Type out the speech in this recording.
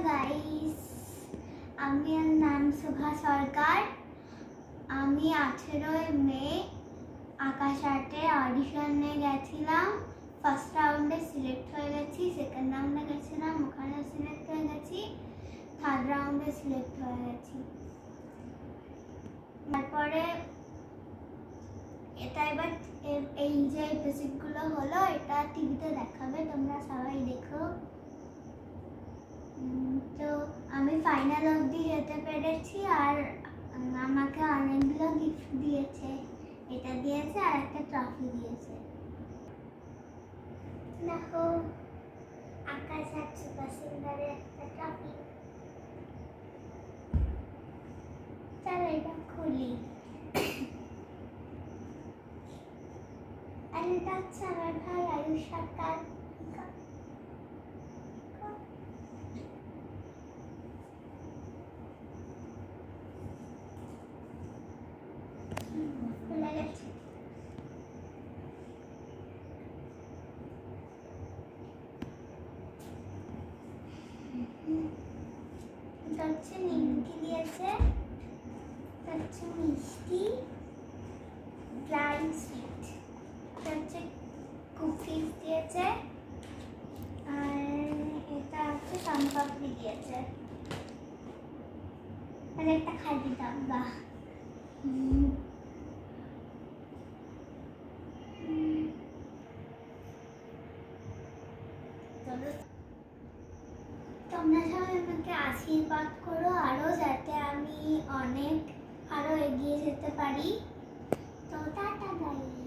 Guys, আমি নাম শুভা সরকার। আমি 18 মে আকাশ আর্টে অডিশনে গেছিলাম। ফার্স্ট রাউন্ডে সিলেক্ট হয়ে গেছি, সেকেন্ড রাউন্ডে গেছিলাম, ওখানে সিলেক্ট হয়ে গেছি, থার্ড রাউন্ডে সিলেক্ট হয়ে গেছি। তারপরে এটা এবার এই যে এপিসোডগুলো হলো, এটা টিভিতে দেখাবে, তোমরা সবাই দেখো। তো আমি ফাইনাল অবধি যেতে পেরেছি, আর আমাকে অনেকগুলো গিফট দিয়েছে। এটা দিয়েছে আর একটা ট্রফি দিয়েছে। দেখো, আকাশ আর্ট সুপার সিঙ্গারের একটা ট্রফি। চলো এটা খুলি। আর এটা হচ্ছে আমার ভাই আয়ুষ সরকার। খুলে গেছে। এটা হচ্ছে নিমকি দিয়েছে, এটা হচ্ছে মিষ্টি, ড্রাই সুইট, এটা হচ্ছে কুকিজ দিয়েছে, আর এটা হচ্ছে সোনপাপড়ি দিয়েছে, আর একটা খালি ডাব্বা। তোমরা সবাই আমাকে আশীর্বাদ করো আরো, যাতে আমি অনেক আরো এগিয়ে যেতে পারি। তো টাটা গাইস।